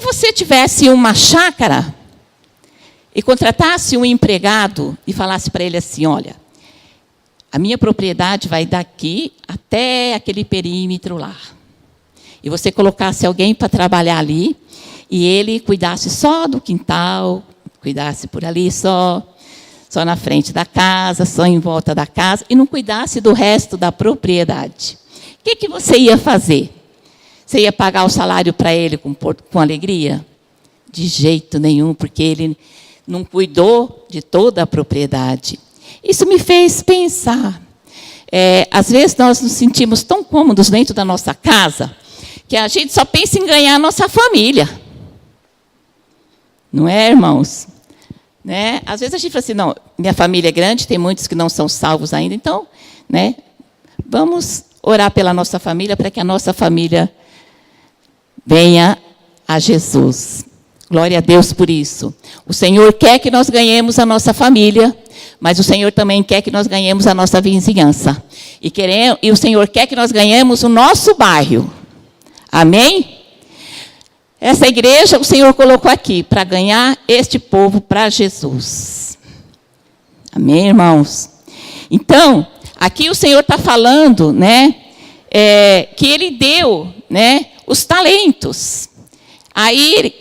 você tivesse uma chácara e contratasse um empregado e falasse para ele assim, olha, a minha propriedade vai daqui até aquele perímetro lá. E você colocasse alguém para trabalhar ali, e ele cuidasse só do quintal, cuidasse por ali só na frente da casa, só em volta da casa, e não cuidasse do resto da propriedade. O que você ia fazer? Você ia pagar o salário para ele com alegria? De jeito nenhum, porque ele não cuidou de toda a propriedade. Isso me fez pensar. Às vezes nós nos sentimos tão cômodos dentro da nossa casa, que a gente só pensa em ganhar a nossa família. Não é, irmãos? Né? Às vezes a gente fala assim, não, minha família é grande, tem muitos que não são salvos ainda, então, né, vamos orar pela nossa família, para que a nossa família venha a Jesus. Glória a Deus por isso. O Senhor quer que nós ganhemos a nossa família, mas o Senhor também quer que nós ganhemos a nossa vizinhança. E o Senhor quer que nós ganhemos o nosso bairro. Amém? Essa igreja o Senhor colocou aqui para ganhar este povo para Jesus. Amém, irmãos? Então, aqui o Senhor está falando, né, que Ele deu, né, os talentos. Aí,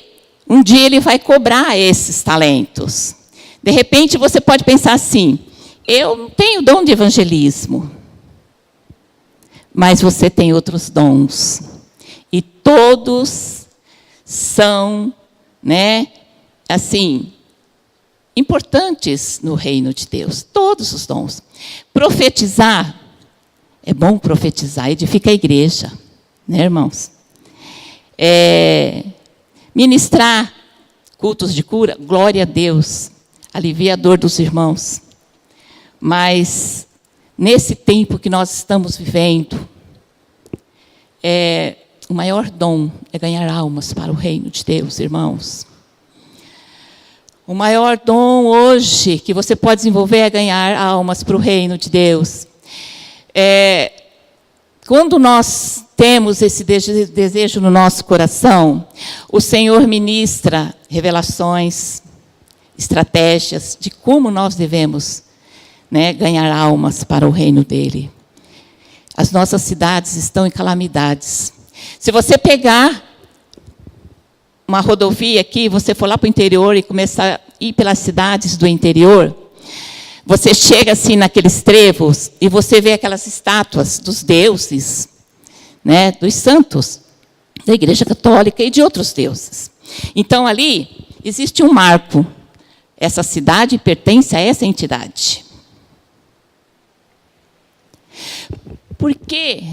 um dia Ele vai cobrar esses talentos. De repente, você pode pensar assim, eu não tenho dom de evangelismo, mas você tem outros dons. E todos são, né, assim, importantes no reino de Deus. Todos os dons. Profetizar, é bom profetizar, edifica a igreja, né, irmãos? Ministrar cultos de cura, glória a Deus, alivia a dor dos irmãos. Mas, nesse tempo que nós estamos vivendo, o maior dom é ganhar almas para o reino de Deus, irmãos. O maior dom hoje que você pode desenvolver é ganhar almas para o reino de Deus. Quando nós temos esse desejo no nosso coração, o Senhor ministra revelações, estratégias de como nós devemos, né, ganhar almas para o reino dele. As nossas cidades estão em calamidades. Se você pegar uma rodovia aqui, você for lá para o interior e começar a ir pelas cidades do interior, você chega assim naqueles trevos e você vê aquelas estátuas dos deuses, né, dos santos, da Igreja Católica e de outros deuses. Então, ali existe um marco. Essa cidade pertence a essa entidade. Por quê?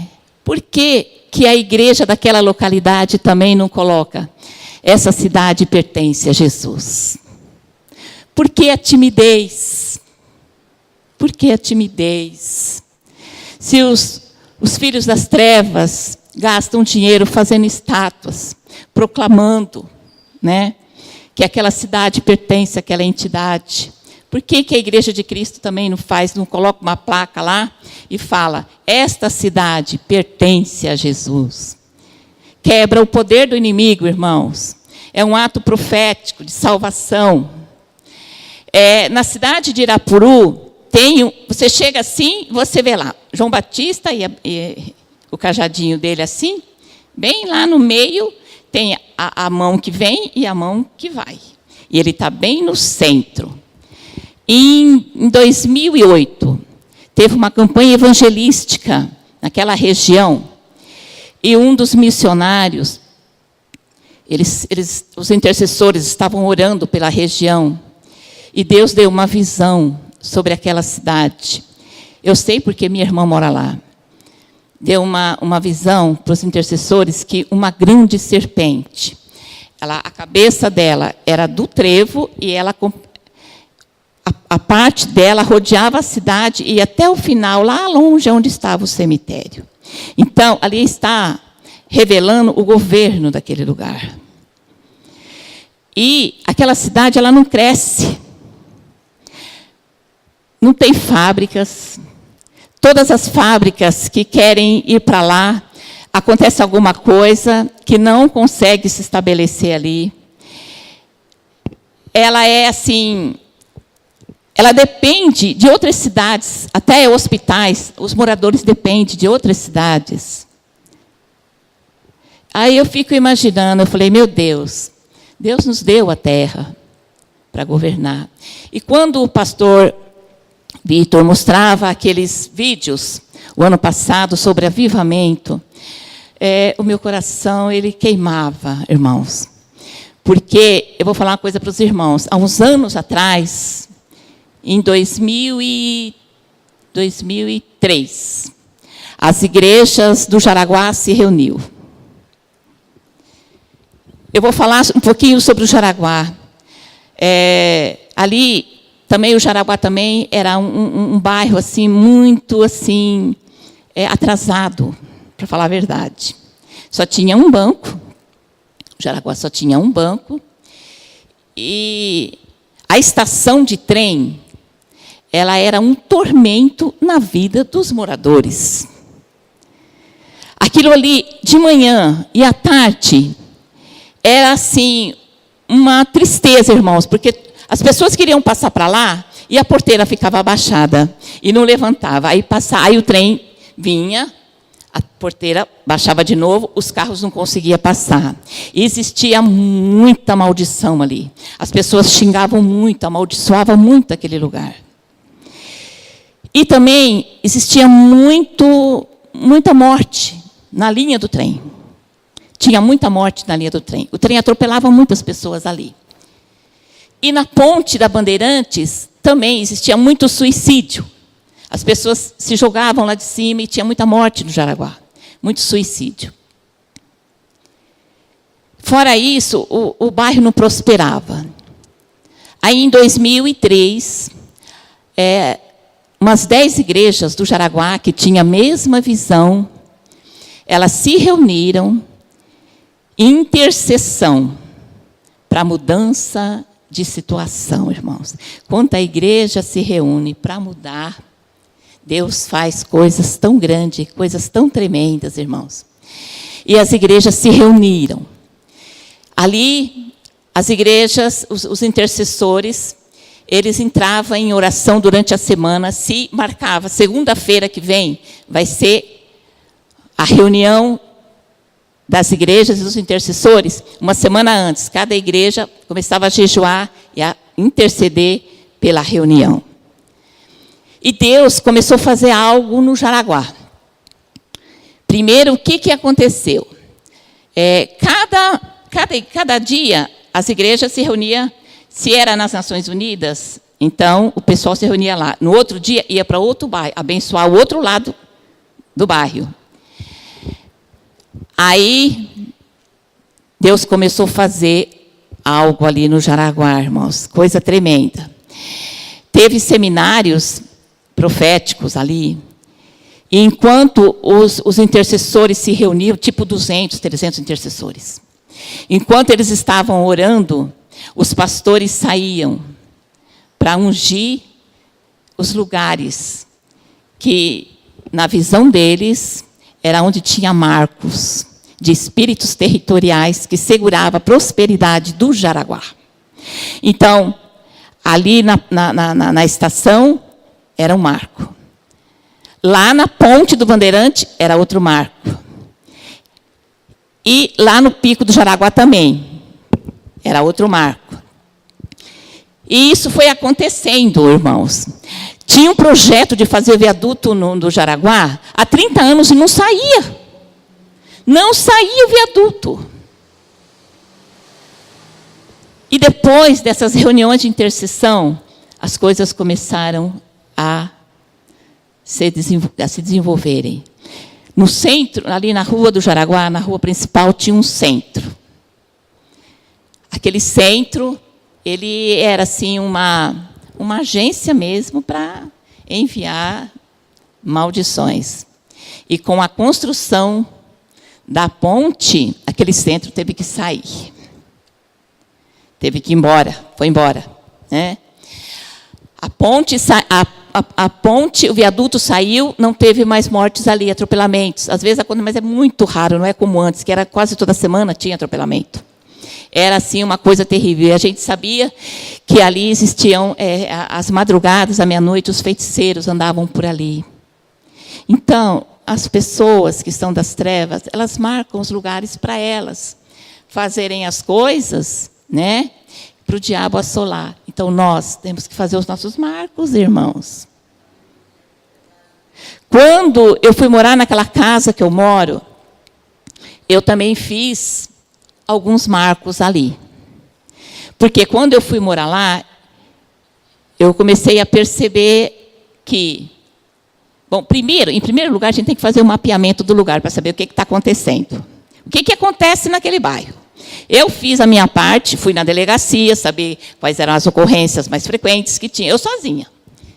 Por que a igreja daquela localidade também não coloca? Essa cidade pertence a Jesus. Por que a timidez? Por que a timidez? Se os filhos das trevas gastam dinheiro fazendo estátuas, proclamando, né, que aquela cidade pertence àquela entidade. Por que a Igreja de Cristo também não coloca uma placa lá e fala, esta cidade pertence a Jesus? Quebra o poder do inimigo, irmãos. É um ato profético de salvação. Na cidade de Irapuru, você chega assim, você vê lá, João Batista e o cajadinho dele assim, bem lá no meio, tem a mão que vem e a mão que vai. E ele está bem no centro. Em 2008, teve uma campanha evangelística naquela região, e um dos missionários, os intercessores estavam orando pela região, e Deus deu uma visão sobre aquela cidade. Eu sei porque minha irmã mora lá. Deu uma visão para os intercessores que uma grande serpente, a cabeça dela era do trevo, e a parte dela rodeava a cidade e até o final, lá longe, onde estava o cemitério. Então, ali está revelando o governo daquele lugar. E aquela cidade, ela não cresce. Não tem fábricas. Todas as fábricas que querem ir para lá, acontece alguma coisa que não consegue se estabelecer ali. Ela é assim, ela depende de outras cidades, até hospitais, os moradores dependem de outras cidades. Aí eu fico imaginando, eu falei, meu Deus, Deus nos deu a terra para governar. E quando o pastor Vitor mostrava aqueles vídeos, o ano passado, sobre avivamento, o meu coração, ele queimava, irmãos. Porque, eu vou falar uma coisa para os irmãos, há uns anos atrás, em 2003, as igrejas do Jaraguá se reuniu. Eu vou falar um pouquinho sobre o Jaraguá. Ali, também, o Jaraguá também era um bairro assim, muito assim, atrasado, para falar a verdade. Só tinha um banco. O Jaraguá só tinha um banco. E a estação de trem, ela era um tormento na vida dos moradores. Aquilo ali, de manhã e à tarde, era assim, uma tristeza, irmãos, porque as pessoas queriam passar para lá e a porteira ficava abaixada e não levantava. Aí o trem vinha, a porteira baixava de novo, os carros não conseguiam passar. E existia muita maldição ali. As pessoas xingavam muito, amaldiçoavam muito aquele lugar. E também existia muita morte na linha do trem. Tinha muita morte na linha do trem. O trem atropelava muitas pessoas ali. E na ponte da Bandeirantes também existia muito suicídio. As pessoas se jogavam lá de cima e tinha muita morte no Jaraguá. Muito suicídio. Fora isso, o bairro não prosperava. Aí, em 2003, umas 10 igrejas do Jaraguá, que tinham a mesma visão, elas se reuniram em intercessão para a mudança de situação, irmãos. Quando a igreja se reúne para mudar, Deus faz coisas tão grandes, coisas tão tremendas, irmãos. E as igrejas se reuniram. Ali, as igrejas, os intercessores, eles entravam em oração durante a semana, se marcava, segunda-feira que vem, vai ser a reunião das igrejas e dos intercessores, uma semana antes. Cada igreja começava a jejuar e a interceder pela reunião. E Deus começou a fazer algo no Jaraguá. Primeiro, o que aconteceu? Cada dia, as igrejas se reuniam, se era nas Nações Unidas, então o pessoal se reunia lá. No outro dia, ia para outro bairro, abençoar o outro lado do bairro. Aí, Deus começou a fazer algo ali no Jaraguá, irmãos, coisa tremenda. Teve seminários proféticos ali, e enquanto os intercessores se reuniam, tipo 200, 300 intercessores, enquanto eles estavam orando, os pastores saíam para ungir os lugares que, na visão deles, era onde tinha marcos de espíritos territoriais que segurava a prosperidade do Jaraguá. Então, ali na estação, era um marco. Lá na ponte do Bandeirante, era outro marco. E lá no Pico do Jaraguá também, era outro marco. E isso foi acontecendo, irmãos. Tinha um projeto de fazer viaduto no Jaraguá há 30 anos e não saía. Não saía o viaduto. E depois dessas reuniões de intercessão, as coisas começaram a se desenvolverem. No centro, ali na rua do Jaraguá, na rua principal, tinha um centro. Aquele centro, ele era assim uma agência mesmo para enviar maldições. E com a construção da ponte, aquele centro teve que sair. Teve que ir embora, foi embora. Né? A a ponte, o viaduto saiu, não teve mais mortes ali, atropelamentos. Às vezes acontece, mas é muito raro, não é como antes, que era quase toda semana tinha atropelamento. Era, assim, uma coisa terrível. E a gente sabia que ali existiam, as madrugadas, à meia-noite, os feiticeiros andavam por ali. Então, as pessoas que estão das trevas, elas marcam os lugares para elas fazerem as coisas, né, para o diabo assolar. Então, nós temos que fazer os nossos marcos, irmãos. Quando eu fui morar naquela casa que eu moro, eu também fiz alguns marcos ali. Porque quando eu fui morar lá, eu comecei a perceber que... Bom, em primeiro lugar, a gente tem que fazer um mapeamento do lugar para saber o que está acontecendo. O que acontece naquele bairro? Eu fiz a minha parte, fui na delegacia, saber quais eram as ocorrências mais frequentes que tinha. Eu sozinha.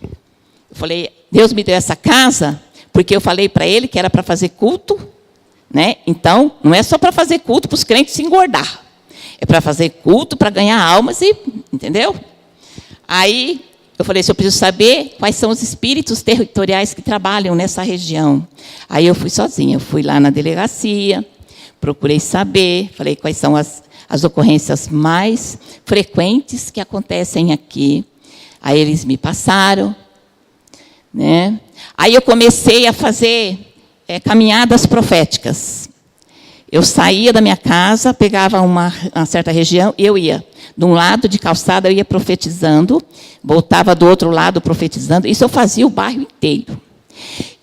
Eu falei, Deus me deu essa casa, porque eu falei para ele que era para fazer culto, né? Então, não é só para fazer culto para os crentes se engordar. É para fazer culto, para ganhar almas, entendeu? Aí, eu falei, eu preciso saber quais são os espíritos territoriais que trabalham nessa região. Aí eu fui sozinha, eu fui lá na delegacia, procurei saber, falei quais são as ocorrências mais frequentes que acontecem aqui. Aí eles me passaram, né? Aí eu comecei a fazer caminhadas proféticas. Eu saía da minha casa, pegava uma certa região, e eu ia de um lado de calçada, eu ia profetizando, voltava do outro lado profetizando. Isso eu fazia o bairro inteiro.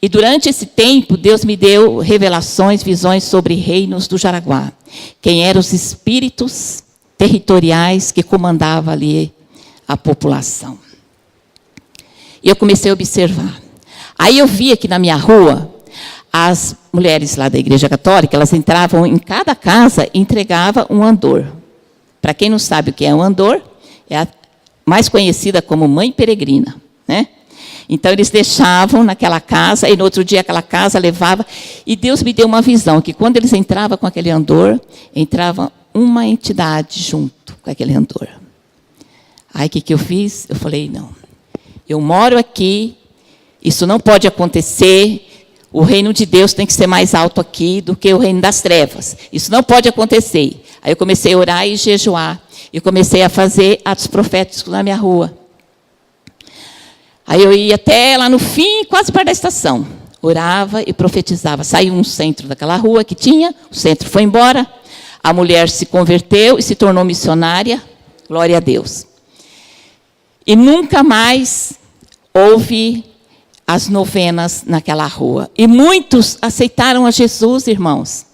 E durante esse tempo, Deus me deu revelações, visões sobre reinos do Jaraguá. Quem eram os espíritos territoriais que comandavam ali a população. E eu comecei a observar. Aí eu via que na minha rua, as mulheres lá da Igreja Católica, elas entravam em cada casa e entregavam um andor. Para quem não sabe o que é um andor, é a mais conhecida como mãe peregrina, né? Então, eles deixavam naquela casa, e no outro dia aquela casa levava. E Deus me deu uma visão, que quando eles entravam com aquele andor, entrava uma entidade junto com aquele andor. Aí, o que eu fiz? Eu falei, não, eu moro aqui, isso não pode acontecer, o reino de Deus tem que ser mais alto aqui do que o reino das trevas. Isso não pode acontecer. Aí eu comecei a orar e jejuar, e comecei a fazer atos proféticos na minha rua. Aí eu ia até lá no fim, quase perto da estação. Orava e profetizava. Saiu um centro daquela rua que tinha, o centro foi embora, a mulher se converteu e se tornou missionária, glória a Deus. E nunca mais houve as novenas naquela rua. E muitos aceitaram a Jesus, irmãos.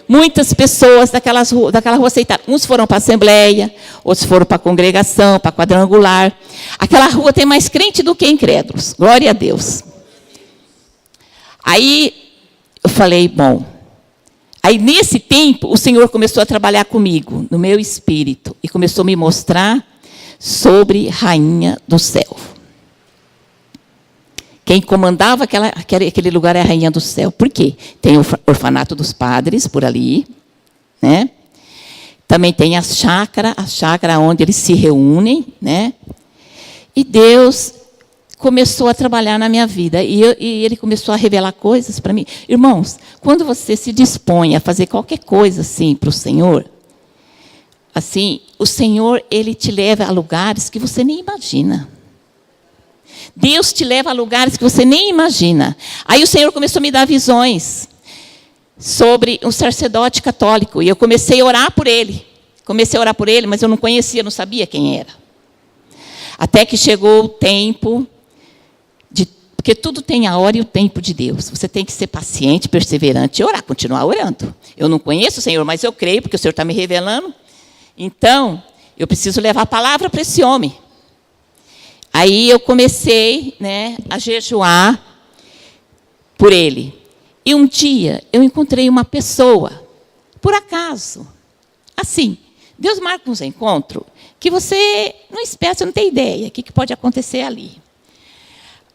Muitas pessoas daquela rua aceitaram. Uns foram para a Assembleia, outros foram para a congregação, para a quadrangular. Aquela rua tem mais crente do que incrédulos. Glória a Deus. Aí eu falei, bom. Aí nesse tempo o Senhor começou a trabalhar comigo, no meu espírito. E começou a me mostrar sobre Rainha do Céu. Quem comandava aquele lugar é a Rainha do Céu. Por quê? Tem o orfanato dos padres por ali, né? Também tem a chácara onde eles se reúnem, né? E Deus começou a trabalhar na minha vida. E Ele começou a revelar coisas para mim. Irmãos, quando você se dispõe a fazer qualquer coisa assim para o Senhor, assim, o Senhor, Ele te leva a lugares que você nem imagina. Deus te leva a lugares que você nem imagina. Aí o Senhor começou a me dar visões sobre um sacerdote católico. E eu comecei a orar por ele. Mas eu não conhecia, não sabia quem era. Até que chegou o tempo, porque tudo tem a hora e o tempo de Deus. Você tem que ser paciente, perseverante e orar, continuar orando. Eu não conheço o Senhor, mas eu creio, porque o Senhor está me revelando. Então, eu preciso levar a palavra para esse homem. Aí eu comecei, né, a jejuar por ele. E um dia eu encontrei uma pessoa, por acaso, assim, Deus marca uns encontros que você não espera, você não tem ideia o que pode acontecer ali.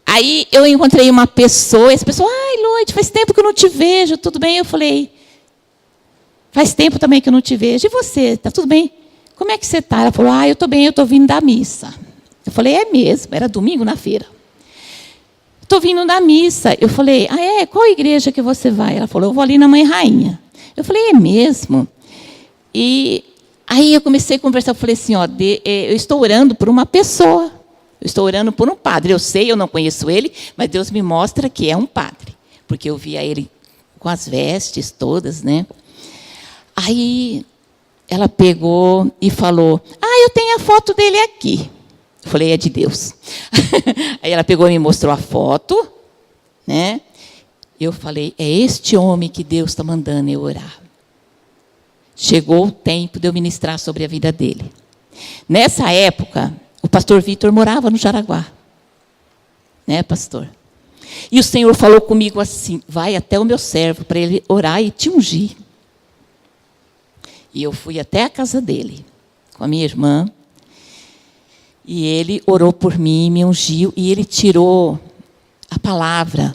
Aí eu encontrei uma pessoa, e essa pessoa, ai, Loide, faz tempo que eu não te vejo, tudo bem? Eu falei, faz tempo também que eu não te vejo. E você, está tudo bem? Como é que você está? Ela falou, eu estou bem, eu estou vindo da missa. Eu falei, é mesmo, era domingo na feira. estou vindo da missa. Eu falei, qual igreja que você vai? Ela falou, eu vou ali na Mãe Rainha. Eu falei, é mesmo? E aí eu comecei a conversar, eu falei assim, eu estou orando por uma pessoa, eu estou orando por um padre. Eu sei, eu não conheço ele, mas Deus me mostra que é um padre, porque eu via ele com as vestes todas, né? Aí ela pegou e falou, eu tenho a foto dele aqui. Eu falei, é de Deus. Aí ela pegou e me mostrou a foto, né? Eu falei, é este homem que Deus está mandando eu orar. Chegou o tempo de eu ministrar sobre a vida dele. Nessa época, o pastor Vitor morava no Jaraguá. Né, pastor? E o Senhor falou comigo assim, vai até o meu servo para ele orar e te ungir. E eu fui até a casa dele, com a minha irmã, e ele orou por mim, me ungiu, e ele tirou a palavra.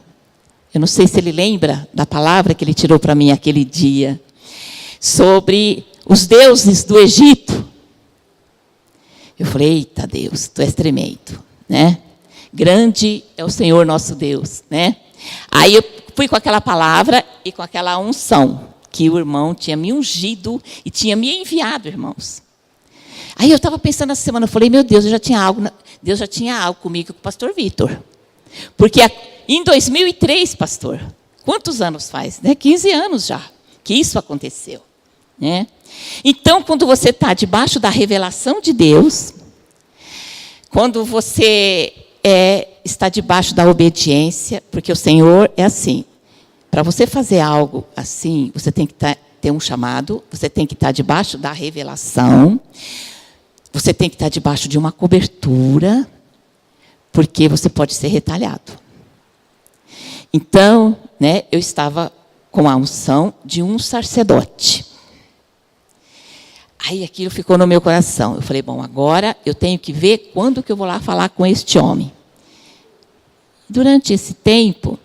Eu não sei se ele lembra da palavra que ele tirou para mim aquele dia, sobre os deuses do Egito. Eu falei, eita Deus, tu és tremendo, né? Grande é o Senhor nosso Deus, né? Aí eu fui com aquela palavra e com aquela unção, que o irmão tinha me ungido e tinha me enviado, irmãos. Aí eu estava pensando essa semana, eu falei, meu Deus, Deus já tinha algo comigo com o pastor Vitor. Porque em 2003, pastor, quantos anos faz? Né? 15 anos já que isso aconteceu. Né? Então, quando você está debaixo da revelação de Deus, quando você está debaixo da obediência, porque o Senhor é assim, para você fazer algo assim, você tem que ter um chamado, você tem que estar debaixo da revelação, você tem que estar debaixo de uma cobertura, porque você pode ser retalhado. Então, né, eu estava com a unção de um sacerdote. Aí aquilo ficou no meu coração. Eu falei, bom, agora eu tenho que ver quando que eu vou lá falar com este homem. Durante esse tempo,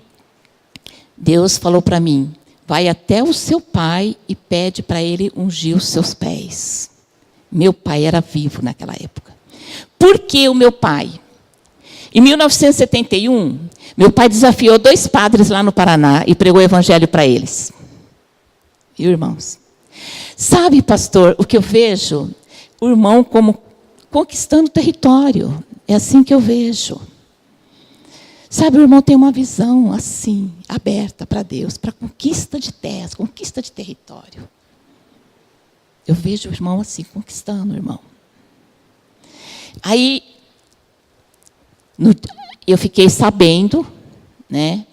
Deus falou para mim, vai até o seu pai e pede para ele ungir os seus pés. Meu pai era vivo naquela época. Por que o meu pai? Em 1971, meu pai desafiou 2 padres lá no Paraná e pregou o evangelho para eles. Viu, irmãos? Sabe, pastor, o que eu vejo? O irmão como conquistando território. É assim que eu vejo. Sabe, o irmão tem uma visão assim, aberta para Deus, para conquista de terras, conquista de território. Eu vejo o irmão assim, conquistando o irmão. Aí, eu fiquei sabendo, né,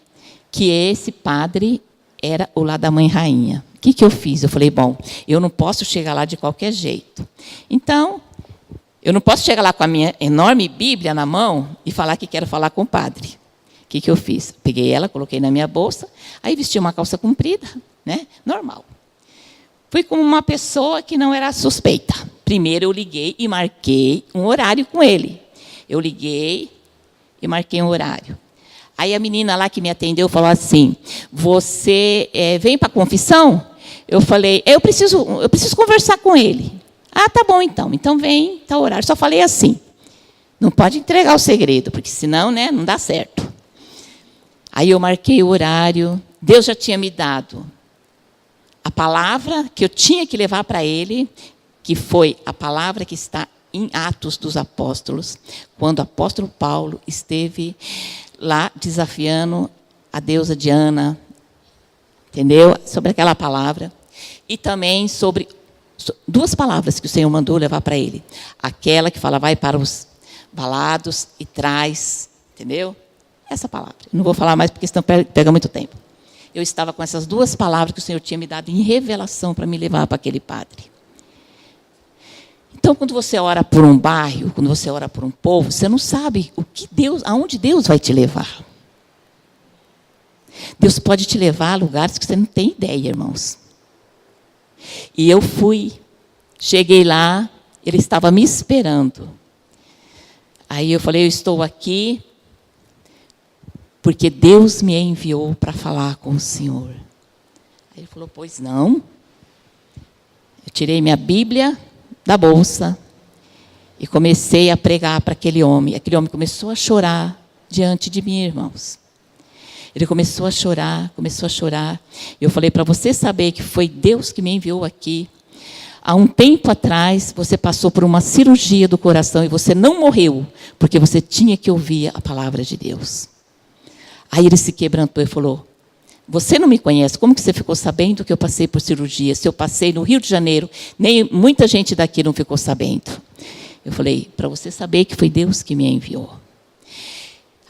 que esse padre era o lá da Mãe Rainha. O que eu fiz? Eu falei, bom, eu não posso chegar lá de qualquer jeito. Então, eu não posso chegar lá com a minha enorme Bíblia na mão e falar que quero falar com o padre. O que eu fiz? Peguei ela, coloquei na minha bolsa, aí vesti uma calça comprida, né, normal. Fui como uma pessoa que não era suspeita. Primeiro eu liguei e marquei um horário com ele. Eu liguei e marquei um horário. Aí a menina lá que me atendeu falou assim, você vem para a confissão? Eu falei, eu preciso conversar com ele. Ah, tá bom então. Então vem, tá o horário. Só falei assim, não pode entregar o segredo, porque senão, né, não dá certo. Aí eu marquei o horário, Deus já tinha me dado a palavra que eu tinha que levar para ele, que foi a palavra que está em Atos dos Apóstolos, quando o apóstolo Paulo esteve lá desafiando a deusa Diana, entendeu? Sobre aquela palavra. E também sobre 2 palavras que o Senhor mandou levar para ele. Aquela que fala, vai para os balados e traz, entendeu? Essa palavra. Não vou falar mais porque senão pega muito tempo. Eu estava com essas 2 palavras que o Senhor tinha me dado em revelação para me levar para aquele padre. Então, quando você ora por um bairro, quando você ora por um povo, você não sabe aonde Deus vai te levar. Deus pode te levar a lugares que você não tem ideia, irmãos. E eu fui, cheguei lá, ele estava me esperando. Aí eu falei, eu estou aqui porque Deus me enviou para falar com o Senhor. Aí ele falou, pois não. Eu tirei minha Bíblia da bolsa e comecei a pregar para aquele homem. Aquele homem começou a chorar diante de mim, irmãos. Ele começou a chorar, começou a chorar. Eu falei, para você saber que foi Deus que me enviou aqui, há um tempo atrás, você passou por uma cirurgia do coração e você não morreu, porque você tinha que ouvir a palavra de Deus. Aí ele se quebrantou e falou, você não me conhece, como que você ficou sabendo que eu passei por cirurgia? Se eu passei no Rio de Janeiro, nem muita gente daqui não ficou sabendo. Eu falei, para você saber que foi Deus que me enviou.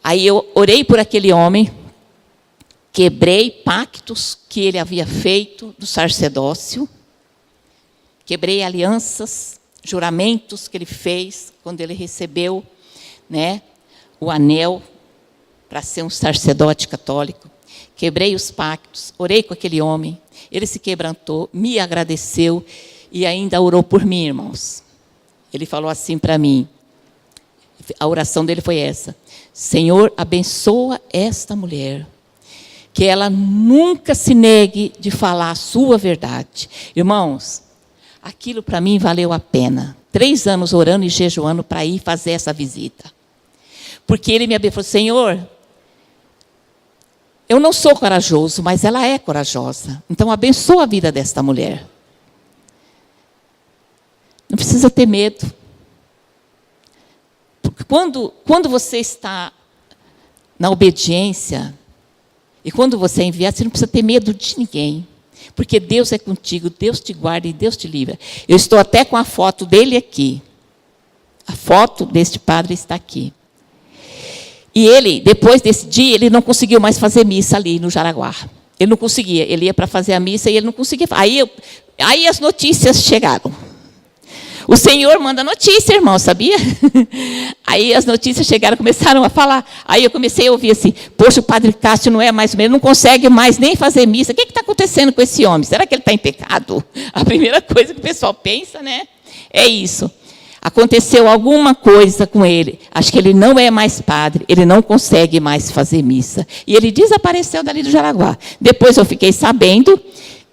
Aí eu orei por aquele homem, quebrei pactos que ele havia feito do sacerdócio, quebrei alianças, juramentos que ele fez quando ele recebeu, né, o anel para ser um sacerdote católico. Quebrei os pactos, orei com aquele homem, ele se quebrantou, me agradeceu e ainda orou por mim, irmãos. Ele falou assim para mim, a oração dele foi essa, Senhor, abençoa esta mulher, que ela nunca se negue de falar a sua verdade. Irmãos, aquilo para mim valeu a pena. 3 anos orando e jejuando para ir fazer essa visita. Porque ele me abençoou, Senhor, eu não sou corajoso, mas ela é corajosa. Então abençoa a vida desta mulher. Não precisa ter medo. Porque quando você está na obediência, e quando você é enviado, você não precisa ter medo de ninguém. Porque Deus é contigo, Deus te guarda e Deus te livra. Eu estou até com a foto dele aqui. A foto deste padre está aqui. E ele, depois desse dia, ele não conseguiu mais fazer missa ali no Jaraguá. Ele não conseguia. Ele ia para fazer a missa e ele não conseguia. Aí as notícias chegaram. O Senhor manda notícia, irmão, sabia? Aí as notícias chegaram, começaram a falar. Aí eu comecei a ouvir assim, poxa, o padre Cássio não é mais o mesmo, não consegue mais nem fazer missa. O que está acontecendo com esse homem? Será que ele está em pecado? A primeira coisa que o pessoal pensa, né? É isso. Aconteceu alguma coisa com ele. Acho que ele não é mais padre, ele não consegue mais fazer missa. E ele desapareceu dali do Jaraguá. Depois eu fiquei sabendo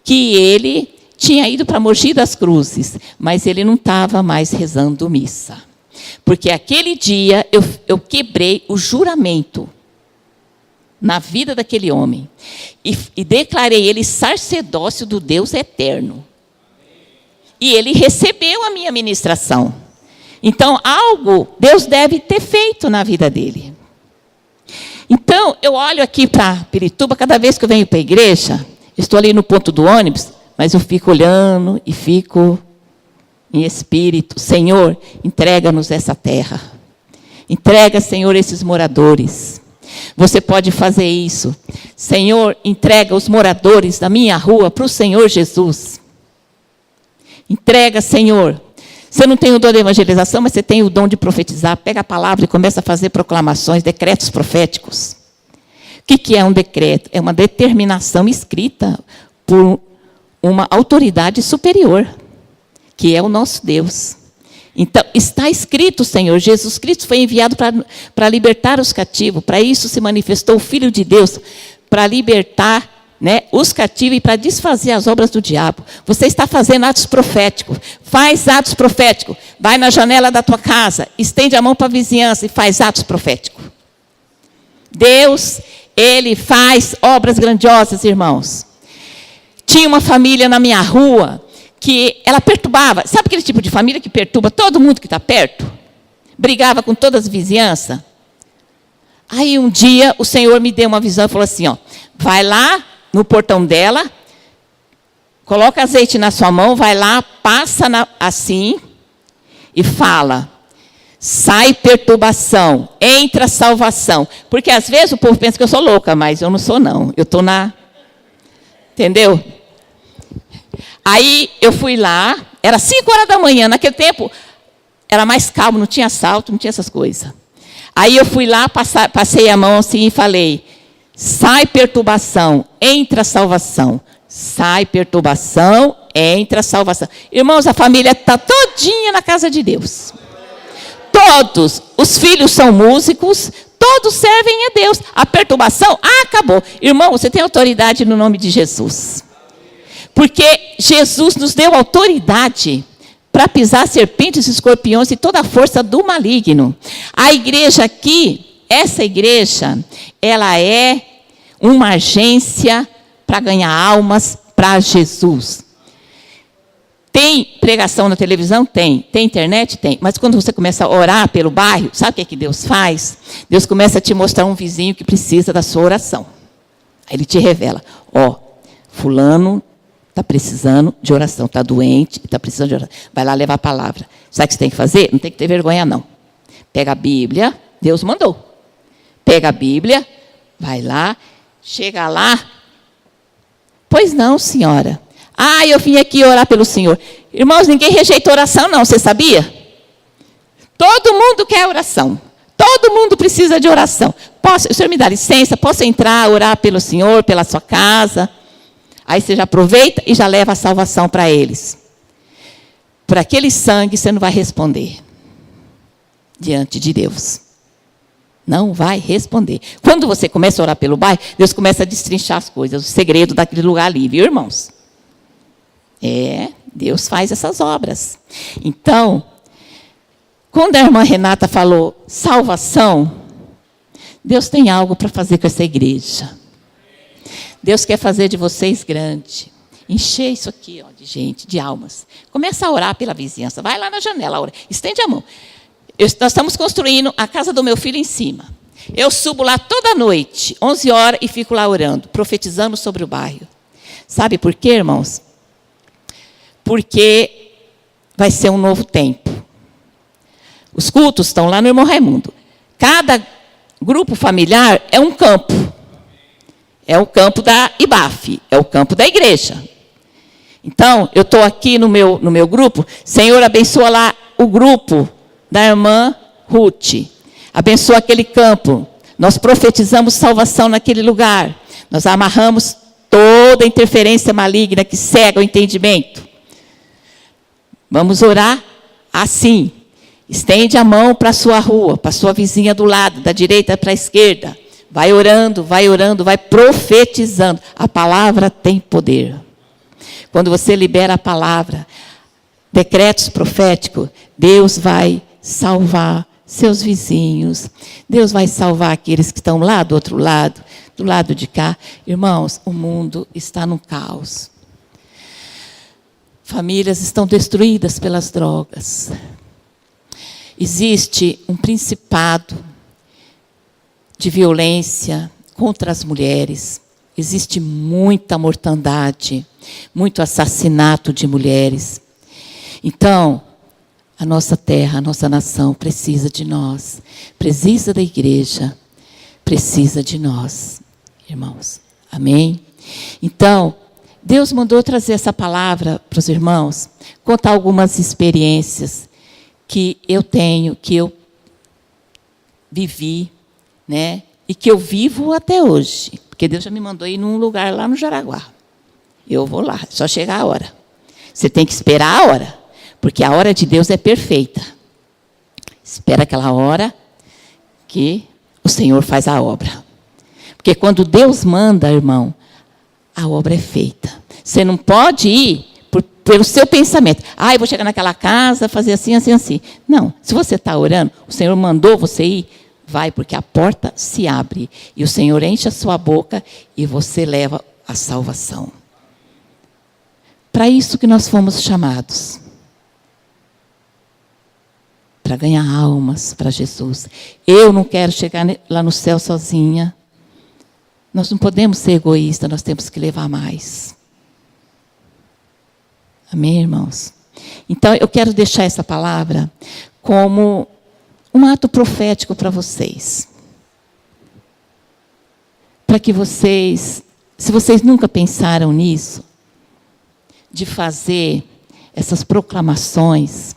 que ele tinha ido para Mogi das Cruzes, mas ele não estava mais rezando missa. Porque aquele dia eu quebrei o juramento na vida daquele homem. E declarei ele sacerdócio do Deus eterno. E ele recebeu a minha ministração. Então, algo Deus deve ter feito na vida dele. Então, eu olho aqui para Pirituba, cada vez que eu venho para a igreja, estou ali no ponto do ônibus, mas eu fico olhando e fico em espírito. Senhor, entrega-nos essa terra. Entrega, Senhor, esses moradores. Você pode fazer isso. Senhor, entrega os moradores da minha rua para o Senhor Jesus. Entrega, Senhor. Você não tem o dom de evangelização, mas você tem o dom de profetizar. Pega a palavra e começa a fazer proclamações, decretos proféticos. O que é um decreto? É uma determinação escrita por uma autoridade superior, que é o nosso Deus. Então, está escrito, Senhor, Jesus Cristo foi enviado para libertar os cativos. Para isso se manifestou o Filho de Deus, para libertar, né, os cativos e para desfazer as obras do diabo. Você está fazendo atos proféticos. Faz atos proféticos. Vai na janela da tua casa, estende a mão para a vizinhança e faz atos proféticos. Deus, Ele faz obras grandiosas, irmãos. Tinha uma família na minha rua que ela perturbava. Sabe aquele tipo de família que perturba todo mundo que está perto? Brigava com todas as vizinhanças. Aí um dia o Senhor me deu uma visão e falou assim, ó, vai lá no portão dela, coloca azeite na sua mão, vai lá, passa assim e fala, sai perturbação, entra salvação. Porque às vezes o povo pensa que eu sou louca, mas eu não sou não. Eu estou na... Entendeu? Aí eu fui lá, era 5 horas da manhã, naquele tempo era mais calmo, não tinha assalto, não tinha essas coisas. Aí eu fui lá, passei a mão assim e falei, sai perturbação, entra salvação. Sai perturbação, entra salvação. Irmãos, a família está todinha na casa de Deus. Todos, os filhos são músicos, todos servem a Deus. A perturbação, acabou. Irmão, você tem autoridade no nome de Jesus. Porque Jesus nos deu autoridade para pisar serpentes, escorpiões e toda a força do maligno. A igreja aqui, essa igreja, ela é uma agência para ganhar almas para Jesus. Tem pregação na televisão? Tem. Tem internet? Tem. Mas quando você começa a orar pelo bairro, sabe o que Deus faz? Deus começa a te mostrar um vizinho que precisa da sua oração. Aí Ele te revela, fulano está precisando de oração, está doente, está precisando de oração. Vai lá levar a palavra. Sabe o que você tem que fazer? Não tem que ter vergonha, não. Pega a Bíblia, Deus mandou. Pega a Bíblia, vai lá, chega lá. Pois não, senhora. Eu vim aqui orar pelo Senhor. Irmãos, ninguém rejeita oração, não, você sabia? Todo mundo quer oração. Todo mundo precisa de oração. O senhor me dá licença? Posso entrar, orar pelo Senhor, pela sua casa? Aí você já aproveita e já leva a salvação para eles. Por aquele sangue você não vai responder diante de Deus. Não vai responder. Quando você começa a orar pelo bairro, Deus começa a destrinchar as coisas, o segredo daquele lugar ali, viu, irmãos? Deus faz essas obras. Então, quando a irmã Renata falou salvação, Deus tem algo para fazer com essa igreja. Deus quer fazer de vocês grande. Encher isso aqui de gente, de almas. Começa a orar pela vizinhança. Vai lá na janela, ora. Estende a mão. Nós estamos construindo a casa do meu filho em cima. Eu subo lá toda noite, 11 horas, e fico lá orando, profetizando sobre o bairro. Sabe por quê, irmãos? Porque vai ser um novo tempo. Os cultos estão lá no Irmão Raimundo. Cada grupo familiar é um campo. É o campo da IBAF, é o campo da igreja. Então, eu estou aqui no meu grupo. Senhor, abençoa lá o grupo da irmã Ruth. Abençoa aquele campo. Nós profetizamos salvação naquele lugar. Nós amarramos toda interferência maligna que cega o entendimento. Vamos orar assim. Estende a mão para a sua rua, para a sua vizinha do lado, da direita para a esquerda. Vai orando, vai profetizando. A palavra tem poder. Quando você libera a palavra, decretos proféticos, Deus vai salvar seus vizinhos. Deus vai salvar aqueles que estão lá do outro lado, do lado de cá. Irmãos, o mundo está num caos. Famílias estão destruídas pelas drogas. Existe um principado de violência contra as mulheres. Existe muita mortandade, muito assassinato de mulheres. Então, a nossa terra, a nossa nação precisa de nós. Precisa da igreja. Precisa de nós, irmãos. Amém? Então, Deus mandou trazer essa palavra para os irmãos, contar algumas experiências que eu tenho, que eu vivi, né? E que eu vivo até hoje. Porque Deus já me mandou ir num lugar lá no Jaraguá. Eu vou lá, é só chegar a hora. Você tem que esperar a hora, porque a hora de Deus é perfeita. Espera aquela hora que o Senhor faz a obra. Porque quando Deus manda, irmão, a obra é feita. Você não pode ir pelo seu pensamento. Eu vou chegar naquela casa, fazer assim, assim, assim. Não, se você está orando, o Senhor mandou você ir, vai, porque a porta se abre. E o Senhor enche a sua boca e você leva a salvação. Para isso que nós fomos chamados. Para ganhar almas para Jesus. Eu não quero chegar lá no céu sozinha. Nós não podemos ser egoístas, nós temos que levar mais. Amém, irmãos? Então, eu quero deixar essa palavra como um ato profético para vocês. Para que vocês, se vocês nunca pensaram nisso, de fazer essas proclamações,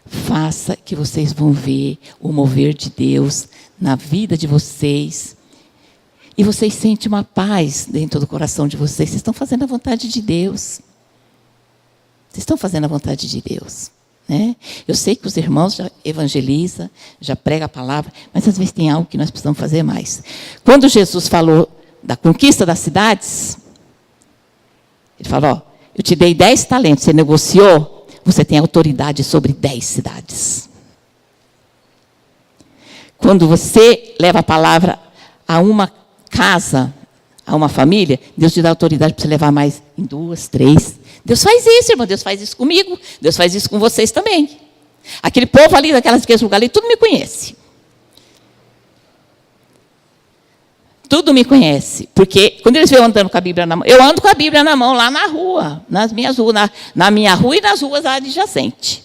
faça, que vocês vão ver o mover de Deus na vida de vocês. E vocês sentem uma paz dentro do coração de vocês. Vocês estão fazendo a vontade de Deus. Vocês estão fazendo a vontade de Deus. Né? Eu sei que os irmãos já evangelizam, já pregam a palavra, mas às vezes tem algo que nós precisamos fazer mais. Quando Jesus falou da conquista das cidades, Ele falou, eu te dei 10 talentos, você negociou, você tem autoridade sobre 10 cidades. Quando você leva a palavra a uma casa, a uma família, Deus te dá autoridade para você levar mais em 2, 3. Deus faz isso, irmão. Deus faz isso comigo. Deus faz isso com vocês também. Aquele povo ali, daqueles lugares ali, tudo me conhece. Tudo me conhece. Porque quando eles veem eu andando com a Bíblia na mão, eu ando com a Bíblia na mão lá na rua, nas minhas ruas, na minha rua e nas ruas adjacentes.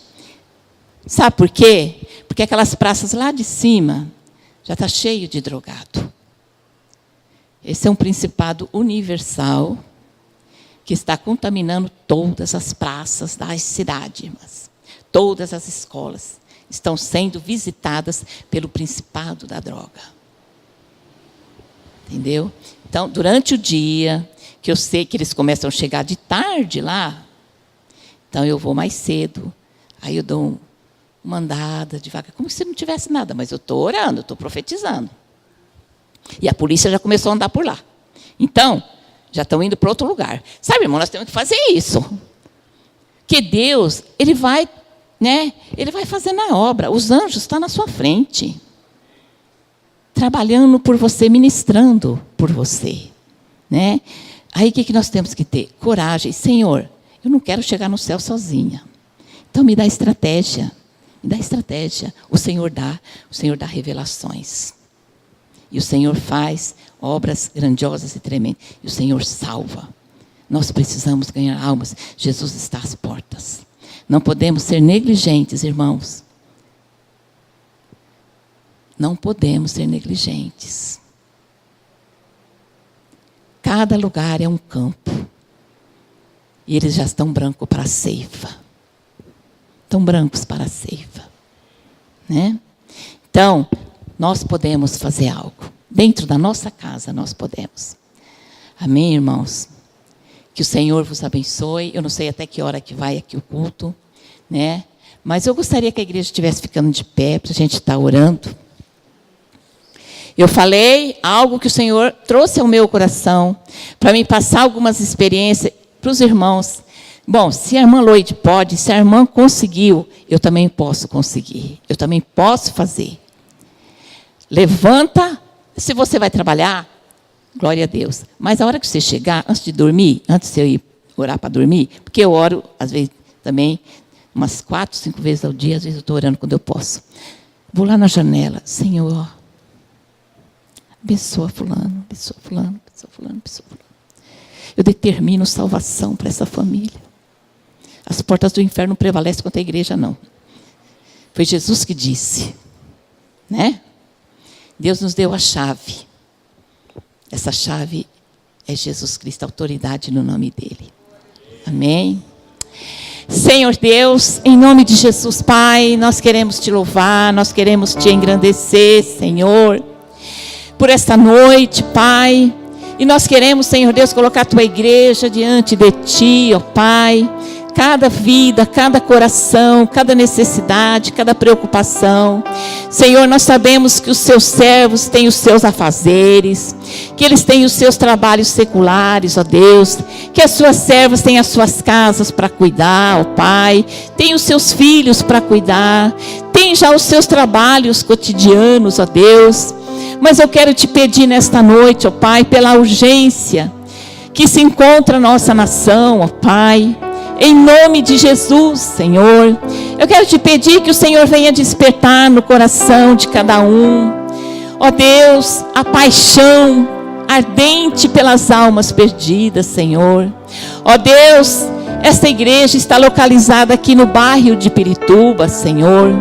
Sabe por quê? Porque aquelas praças lá de cima já está cheio de drogado. Esse é um principado universal que está contaminando todas as praças da cidade, irmãs. Todas as escolas estão sendo visitadas pelo principado da droga. Entendeu? Então, durante o dia, que eu sei que eles começam a chegar de tarde lá, então eu vou mais cedo, aí eu dou uma andada devagar, como se não tivesse nada, mas eu estou orando, estou profetizando. E a polícia já começou a andar por lá. Então, já estão indo para outro lugar. Sabe, irmão, nós temos que fazer isso. Que Deus, Ele vai fazendo a obra. Os anjos estão na sua frente. Trabalhando por você, ministrando por você. Né? Aí o que nós temos que ter? Coragem. Senhor, eu não quero chegar no céu sozinha. Então me dá estratégia. Me dá estratégia. O Senhor dá revelações. E o Senhor faz obras grandiosas e tremendas. E o Senhor salva. Nós precisamos ganhar almas. Jesus está às portas. Não podemos ser negligentes, irmãos. Não podemos ser negligentes. Cada lugar é um campo. E eles já estão brancos para a ceifa. Estão brancos para a ceifa. Né? Então, nós podemos fazer algo. Dentro da nossa casa, nós podemos. Amém, irmãos? Que o Senhor vos abençoe. Eu não sei até que hora que vai aqui o culto, né? Mas eu gostaria que a igreja estivesse ficando de pé, para a gente estar orando. Eu falei algo que o Senhor trouxe ao meu coração, para me passar algumas experiências para os irmãos. Bom, se a irmã Loide pode, se a irmã conseguiu, eu também posso conseguir. Eu também posso fazer. Levanta, se você vai trabalhar, glória a Deus. Mas a hora que você chegar, antes de dormir, antes de eu ir orar para dormir, porque eu oro, às vezes, também, umas 4, 5 vezes ao dia, às vezes eu estou orando quando eu posso. Vou lá na janela, Senhor, abençoa fulano, abençoa fulano, abençoa fulano, abençoa fulano. Eu determino salvação para essa família. As portas do inferno não prevalecem contra a igreja, não. Foi Jesus que disse. Né? Deus nos deu a chave. Essa chave é Jesus Cristo, a autoridade no nome dele. Amém? Senhor Deus, em nome de Jesus, Pai, nós queremos te louvar, nós queremos te engrandecer, Senhor, por esta noite, Pai. E nós queremos, Senhor Deus, colocar a tua igreja diante de ti, ó Pai. Cada vida, cada coração, cada necessidade, cada preocupação. Senhor, nós sabemos que os seus servos têm os seus afazeres, que eles têm os seus trabalhos seculares, ó Deus, que as suas servas têm as suas casas para cuidar, ó Pai, têm os seus filhos para cuidar, têm já os seus trabalhos cotidianos, ó Deus. Mas eu quero te pedir nesta noite, ó Pai, pela urgência que se encontra a nossa nação, ó Pai. Em nome de Jesus, Senhor, eu quero te pedir que o Senhor venha despertar no coração de cada um, ó Deus, a paixão ardente pelas almas perdidas, Senhor. Ó Deus, esta igreja está localizada aqui no bairro de Pirituba, Senhor.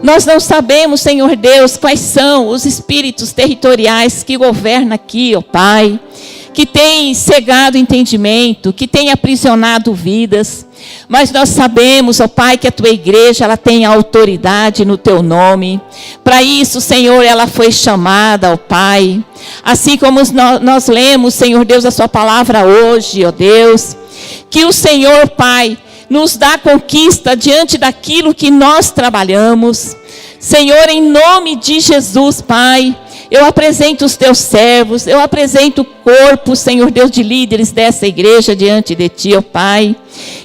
Nós não sabemos, Senhor Deus, quais são os espíritos territoriais que governam aqui, ó Pai, que tem cegado entendimento, que tem aprisionado vidas. Mas nós sabemos, ó Pai, que a tua igreja, ela tem autoridade no teu nome. Para isso, Senhor, ela foi chamada, ó Pai. Assim como nós lemos, Senhor Deus, a sua palavra hoje, ó Deus, que o Senhor, Pai, nos dá conquista diante daquilo que nós trabalhamos. Senhor, em nome de Jesus, Pai, eu apresento os teus servos, eu apresento o corpo, Senhor Deus, de líderes dessa igreja diante de ti, ó Pai.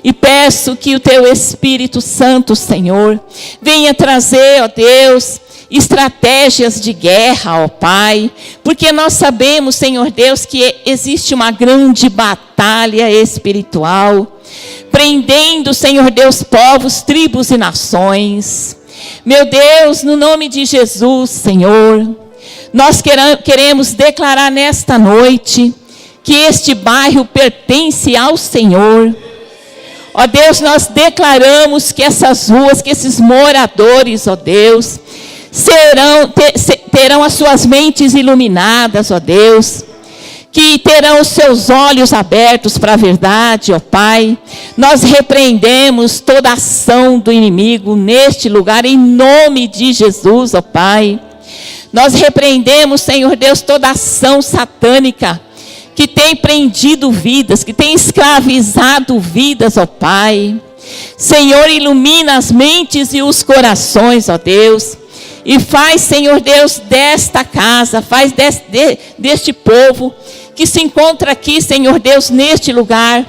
E peço que o teu Espírito Santo, Senhor, venha trazer, ó Deus, estratégias de guerra, ó Pai, porque nós sabemos, Senhor Deus, que existe uma grande batalha espiritual, prendendo, Senhor Deus, povos, tribos e nações. Meu Deus, no nome de Jesus, Senhor, nós queremos declarar nesta noite que este bairro pertence ao Senhor. Ó Deus, nós declaramos que essas ruas, que esses moradores, ó Deus, terão as suas mentes iluminadas, ó Deus, que terão os seus olhos abertos para a verdade, ó Pai. Nós repreendemos toda ação do inimigo neste lugar, em nome de Jesus, ó Pai. Nós repreendemos, Senhor Deus, toda ação satânica que tem prendido vidas, que tem escravizado vidas, ó Pai. Senhor, ilumina as mentes e os corações, ó Deus. E faz, Senhor Deus, desta casa, faz deste povo que se encontra aqui, Senhor Deus, neste lugar.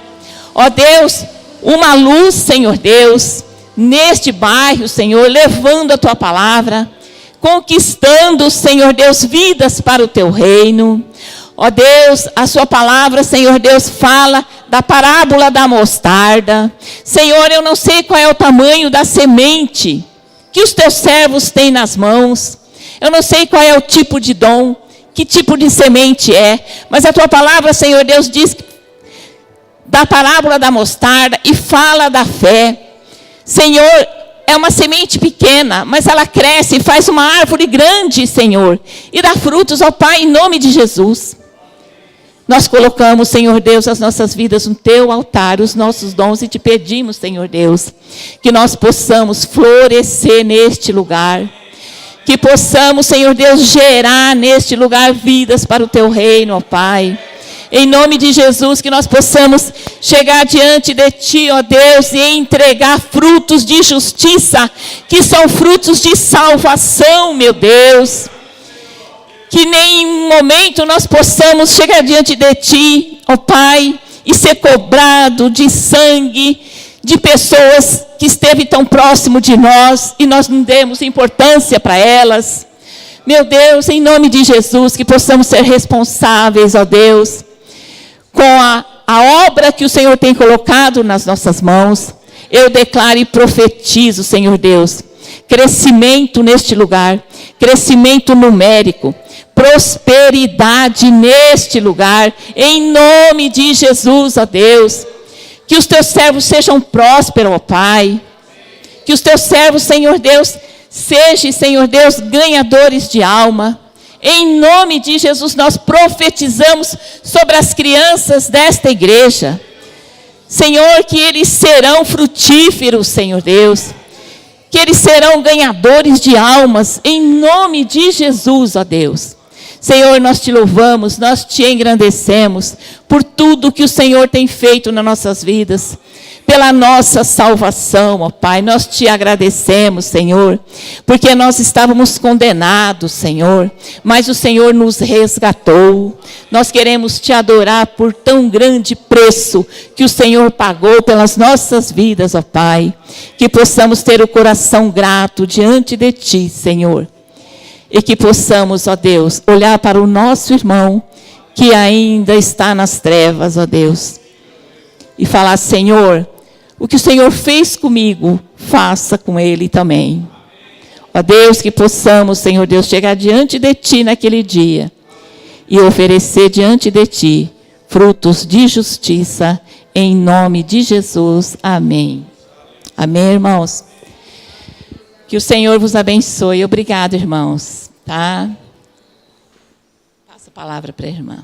Ó Deus, uma luz, Senhor Deus, neste bairro, Senhor, levando a Tua palavra, conquistando, Senhor Deus, vidas para o Teu reino. Ó Deus, a Sua palavra, Senhor Deus, fala da parábola da mostarda. Senhor, eu não sei qual é o tamanho da semente que os Teus servos têm nas mãos. Eu não sei qual é o tipo de dom, que tipo de semente é. Mas a Tua palavra, Senhor Deus, diz da parábola da mostarda e fala da fé. Senhor, é uma semente pequena, mas ela cresce e faz uma árvore grande, Senhor. E dá frutos, ó Pai, em nome de Jesus. Nós colocamos, Senhor Deus, as nossas vidas no Teu altar, os nossos dons, e Te pedimos, Senhor Deus, que nós possamos florescer neste lugar, que possamos, Senhor Deus, gerar neste lugar vidas para o Teu reino, ó Pai. Em nome de Jesus, que nós possamos chegar diante de Ti, ó Deus, e entregar frutos de justiça, que são frutos de salvação, meu Deus. Que em nenhum momento nós possamos chegar diante de Ti, ó Pai, e ser cobrado de sangue de pessoas que esteve tão próximo de nós e nós não demos importância para elas. Meu Deus, em nome de Jesus, que possamos ser responsáveis, ó Deus, com a obra que o Senhor tem colocado nas nossas mãos. Eu declaro e profetizo, Senhor Deus, crescimento neste lugar, crescimento numérico, prosperidade neste lugar, em nome de Jesus, ó Deus. Que os Teus servos sejam prósperos, ó Pai. Que os Teus servos, Senhor Deus, sejam, Senhor Deus, ganhadores de alma. Em nome de Jesus, nós profetizamos sobre as crianças desta igreja. Senhor, que eles serão frutíferos, Senhor Deus. Que eles serão ganhadores de almas, em nome de Jesus, ó Deus. Senhor, nós Te louvamos, nós Te engrandecemos por tudo que o Senhor tem feito nas nossas vidas, pela nossa salvação, ó Pai. Nós Te agradecemos, Senhor, porque nós estávamos condenados, Senhor, mas o Senhor nos resgatou. Nós queremos Te adorar por tão grande preço que o Senhor pagou pelas nossas vidas, ó Pai. Que possamos ter o coração grato diante de Ti, Senhor. E que possamos, ó Deus, olhar para o nosso irmão que ainda está nas trevas, ó Deus, e falar: Senhor, o que o Senhor fez comigo, faça com ele também. Ó Deus, que possamos, Senhor Deus, chegar diante de Ti naquele dia e oferecer diante de Ti frutos de justiça, em nome de Jesus. Amém. Amém, irmãos? Que o Senhor vos abençoe. Obrigado, irmãos. Tá? Passa a palavra para a irmã.